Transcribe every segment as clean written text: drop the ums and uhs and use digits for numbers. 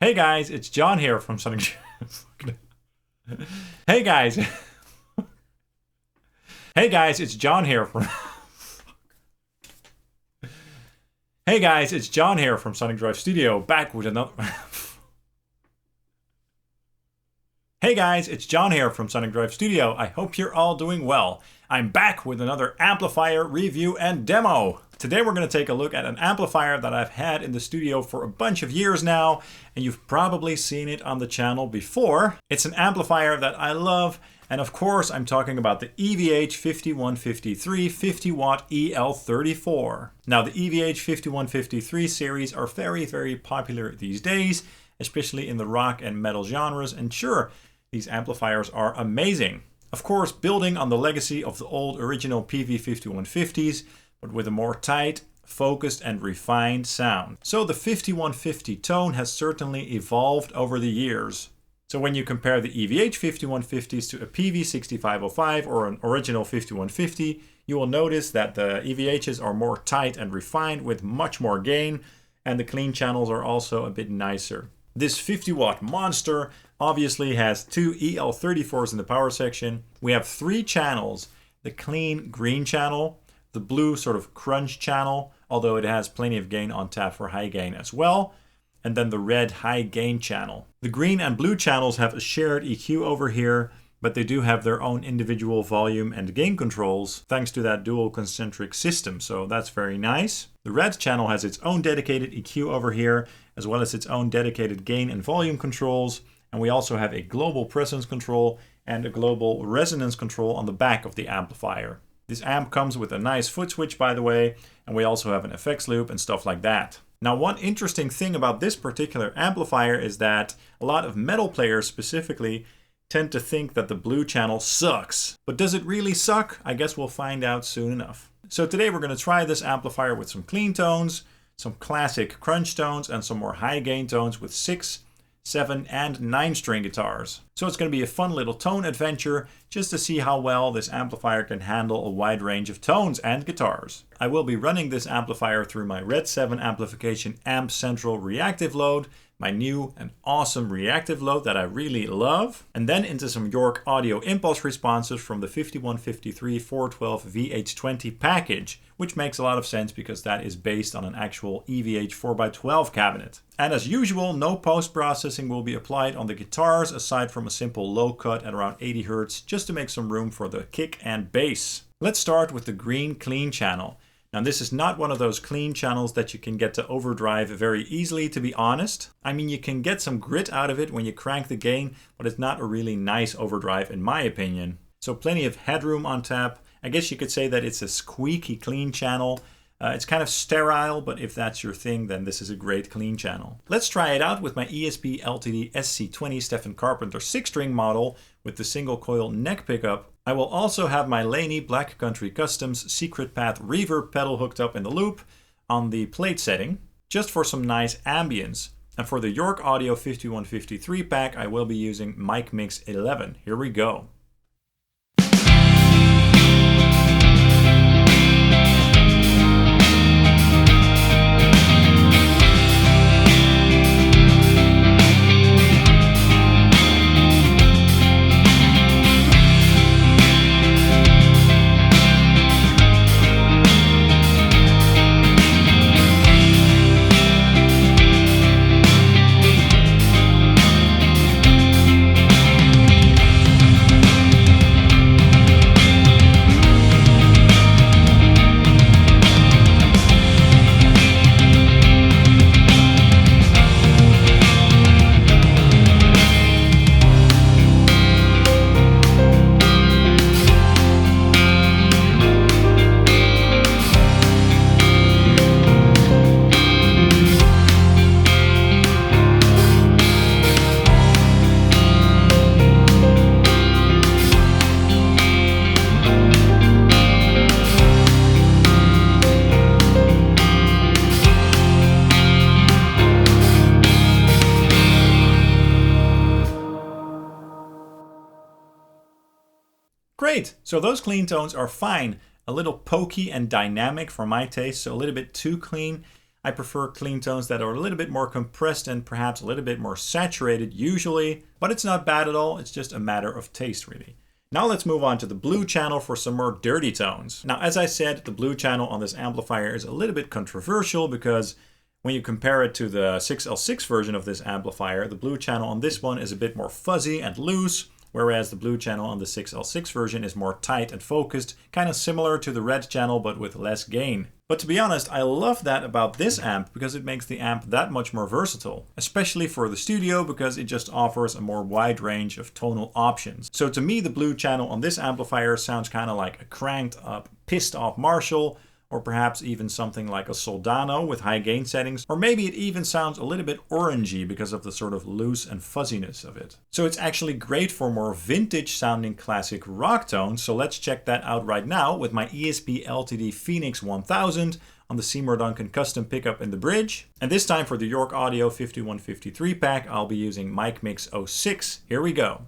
Hey guys, it's John here from Sonic. Hey guys. Hey guys, it's John here from. Hey guys, it's John here from Sonic Drive Studio, back with another. Hey guys, it's John here from Sonic Drive Studio. I hope you're all doing well. I'm back with another amplifier review and demo. Today we're going to take a look at an amplifier that I've had in the studio for a bunch of years now, and you've probably seen it on the channel before. It's an amplifier that I love, and of course I'm talking about the EVH 5153 50 watt EL34. Now the EVH 5153 series are very popular these days, especially in the rock and metal genres, and sure, these amplifiers are amazing. Of course, building on the legacy of the old original PV5150s, but with a more tight, focused and refined sound. So the 5150 tone has certainly evolved over the years. So when you compare the EVH 5150s to a PV6505 or an original 5150, you will notice that the EVHs are more tight and refined with much more gain, and the clean channels are also a bit nicer. This 50 watt monster obviously has two EL34s in the power section. We have three channels: the clean green channel, the blue sort of crunch channel, although it has plenty of gain on tap for high gain as well, and then the red high gain channel. The green and blue channels have a shared EQ over here, but they do have their own individual volume and gain controls thanks to that dual concentric system, so that's very nice. The red channel has its own dedicated EQ over here, as well as its own dedicated gain and volume controls, and we also have a global presence control and a global resonance control on the back of the amplifier. This amp comes with a nice foot switch, by the way, and we also have an effects loop and stuff like that. Now, one interesting thing about this particular amplifier is that a lot of metal players specifically tend to think that the blue channel sucks. But does it really suck? I guess we'll find out soon enough. So today we're going to try this amplifier with some clean tones, some classic crunch tones, and some more high gain tones with 6, 7, and 9 string guitars. So it's going to be a fun little tone adventure just to see how well this amplifier can handle a wide range of tones and guitars. I will be running this amplifier through my Red 7 Amplification Amp Central Reactive Load, my new and awesome reactive load that I really love, and then into some York audio impulse responses from the 5153 412 VH20 package, which makes a lot of sense because that is based on an actual EVH 4x12 cabinet. And as usual, no post-processing will be applied on the guitars aside from a simple low cut at around 80 Hz just to make some room for the kick and bass. Let's start with the green clean channel. Now this is not one of those clean channels that you can get to overdrive very easily, to be honest. I mean, you can get some grit out of it when you crank the gain, but it's not a really nice overdrive in my opinion. So plenty of headroom on tap. I guess you could say that it's a squeaky clean channel. It's kind of sterile, but if that's your thing, then this is a great clean channel. Let's try it out with my ESP LTD SC20 Stephen Carpenter 6-string model with the single coil neck pickup. I will also have my Laney Black Country Customs Secret Path reverb pedal hooked up in the loop on the plate setting, just for some nice ambience. And for the York Audio 5153 pack, I will be using Mic Mix 11. Here we go. Great, so those clean tones are fine. A little pokey and dynamic for my taste, so a little bit too clean. I prefer clean tones that are a little bit more compressed and perhaps a little bit more saturated usually, but it's not bad at all. It's just a matter of taste really. Now let's move on to the blue channel for some more dirty tones. Now, as I said, the blue channel on this amplifier is a little bit controversial because when you compare it to the 6L6 version of this amplifier, the blue channel on this one is a bit more fuzzy and loose, whereas the blue channel on the 6L6 version is more tight and focused, kind of similar to the red channel but with less gain. But to be honest, I love that about this amp because it makes the amp that much more versatile, especially for the studio because it just offers a more wide range of tonal options. So to me, the blue channel on this amplifier sounds kind of like a cranked up, pissed off Marshall, or perhaps even something like a Soldano with high gain settings, or maybe it even sounds a little bit orangey because of the sort of loose and fuzziness of it. So it's actually great for more vintage sounding classic rock tones, so let's check that out right now with my ESP LTD Phoenix 1000 on the Seymour Duncan custom pickup in the bridge. And this time for the York Audio 5153 pack, I'll be using Mic Mix 06. Here we go.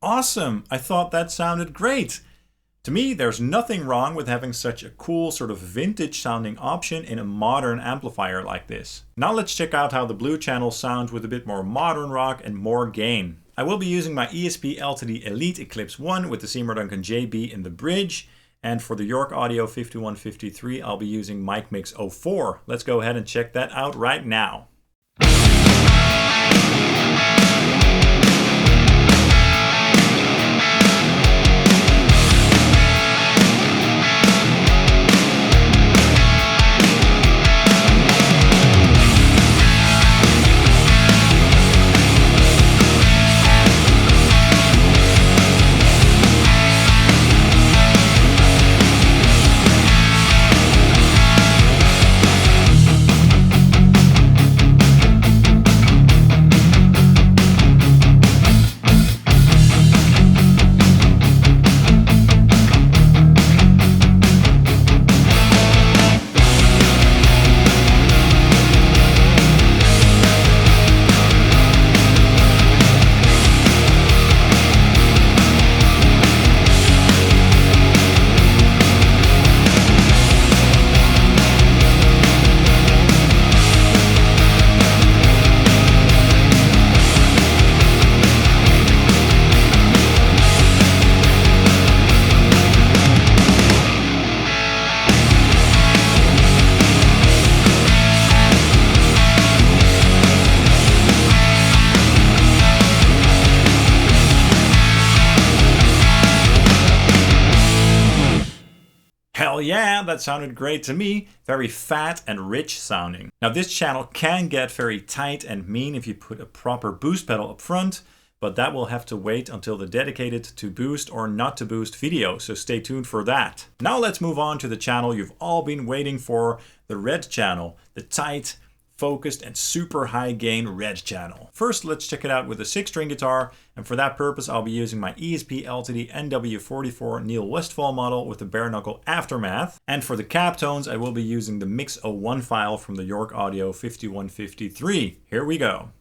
Awesome! I thought that sounded great! To me, there's nothing wrong with having such a cool sort of vintage sounding option in a modern amplifier like this. Now let's check out how the blue channel sounds with a bit more modern rock and more gain. I will be using my ESP LTD-Elite Eclipse I with the Seymour Duncan JB in the bridge, and for the York Audio 5153 I'll be using Mic Mix 04. Let's go ahead and check that out right now. Hell yeah, that sounded great to me. Very fat and rich sounding. Now this channel can get very tight and mean if you put a proper boost pedal up front, but that will have to wait until the dedicated to boost or not to boost video, so stay tuned for that. Now let's move on to the channel you've all been waiting for, the red channel, the tight, focused and super high gain red channel. First, let's check it out with a 6-string guitar, and for that purpose I'll be using my ESP LTD NW44 Neil Westfall model with the bare knuckle Aftermath, and for the cap tones I will be using the Mix 01 file from the York Audio 5153. Here we go.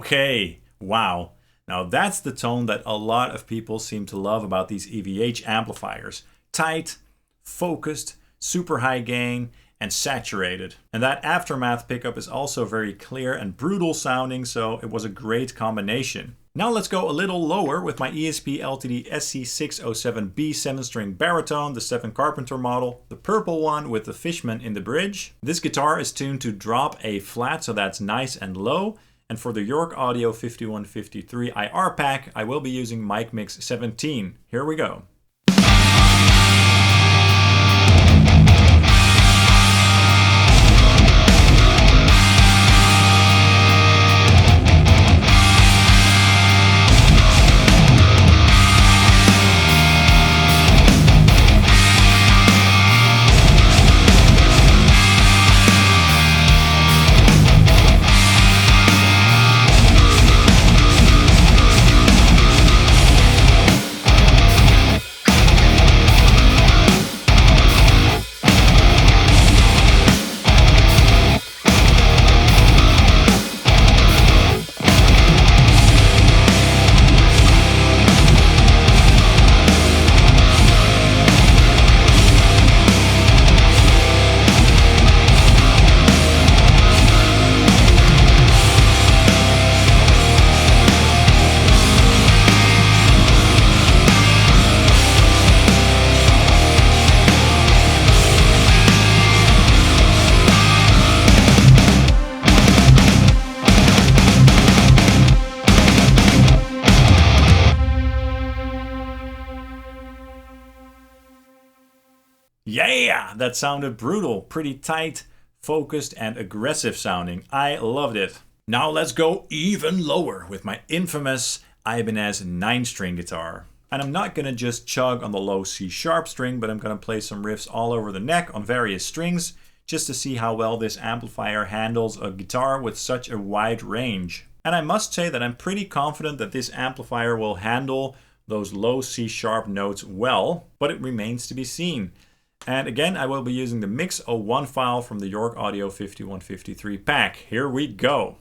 Okay, wow. Now that's the tone that a lot of people seem to love about these EVH amplifiers. Tight, focused, super high gain, and saturated. And that aftermath pickup is also very clear and brutal sounding, so it was a great combination. Now let's go a little lower with my ESP LTD SC607B 7-string baritone, the 7 Carpenter model, the purple one with the Fishman in the bridge. This guitar is tuned to drop A flat, so that's nice and low. And for the York Audio 5153 IR pack, I will be using Mic Mix 17. Here we go. Yeah, that sounded brutal, pretty tight, focused, and aggressive sounding. I loved it. Now let's go even lower with my infamous Ibanez 9-string guitar. And I'm not gonna just chug on the low C sharp string, but I'm gonna play some riffs all over the neck on various strings, just to see how well this amplifier handles a guitar with such a wide range. And I must say that I'm pretty confident that this amplifier will handle those low C sharp notes well, but it remains to be seen. And again, I will be using the Mix 01 file from the York Audio 5153 pack. Here we go.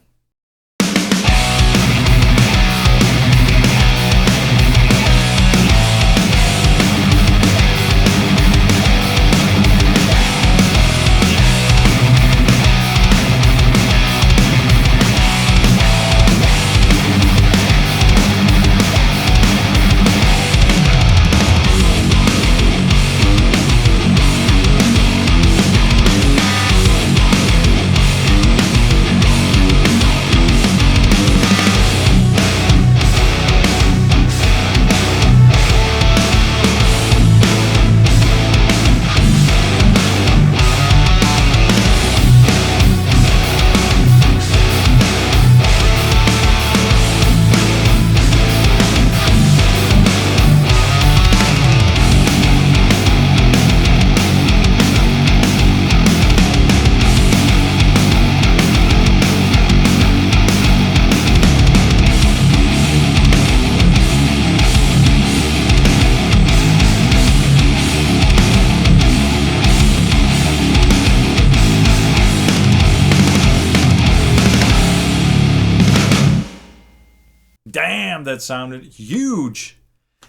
Damn, that sounded huge!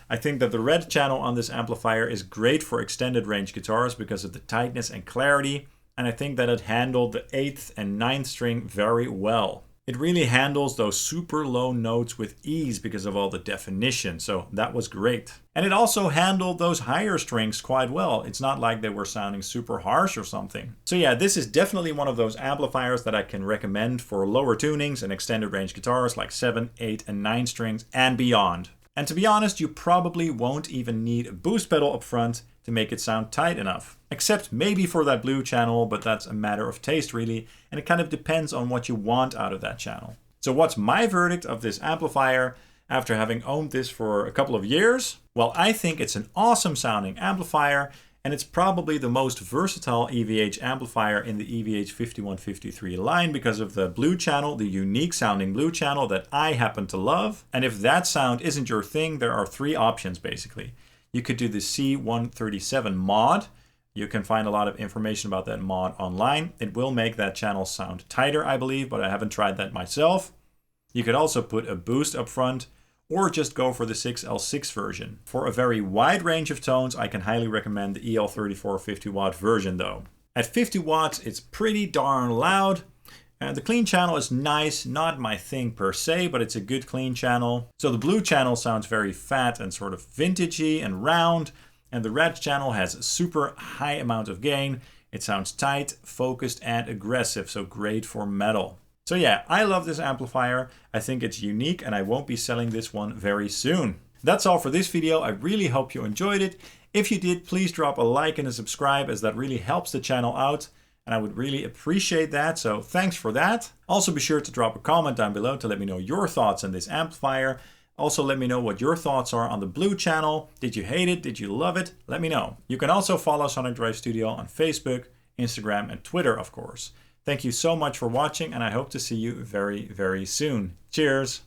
I think that the red channel on this amplifier is great for extended range guitars because of the tightness and clarity, and I think that it handled the 8th and 9th string very well. It really handles those super low notes with ease because of all the definition, so that was great. And it also handled those higher strings quite well. It's not like they were sounding super harsh or something. So yeah, this is definitely one of those amplifiers that I can recommend for lower tunings and extended range guitars like 7, 8, and 9 strings and beyond. And to be honest, you probably won't even need a boost pedal up front to make it sound tight enough. Except maybe for that blue channel, but that's a matter of taste really, and it kind of depends on what you want out of that channel. So what's my verdict of this amplifier after having owned this for a couple of years? Well, I think it's an awesome sounding amplifier, and it's probably the most versatile EVH amplifier in the EVH 5153 line because of the blue channel, the unique sounding blue channel that I happen to love. And if that sound isn't your thing, there are 3 options basically. You could do the C137 mod. You can find a lot of information about that mod online. It will make that channel sound tighter, I believe, but I haven't tried that myself. You could also put a boost up front, or just go for the 6L6 version. For a very wide range of tones, I can highly recommend the EL34 50-watt version though. At 50 watts, it's pretty darn loud. And the clean channel is nice, not my thing per se, but it's a good clean channel. So the blue channel sounds very fat and sort of vintagey and round, and the red channel has a super high amount of gain. It sounds tight, focused, and aggressive, so great for metal. So yeah, I love this amplifier. I think it's unique, and I won't be selling this one very soon. That's all for this video. I really hope you enjoyed it. If you did, please drop a like and a subscribe, as that really helps the channel out. And I would really appreciate that, so thanks for that. Also be sure to drop a comment down below to let me know your thoughts on this amplifier. Also let me know what your thoughts are on the blue channel. Did you hate it? Did you love it? Let me know. You can also follow Sonic Drive Studio on Facebook, Instagram, and Twitter, of course. Thank you so much for watching, and I hope to see you very, very soon. Cheers!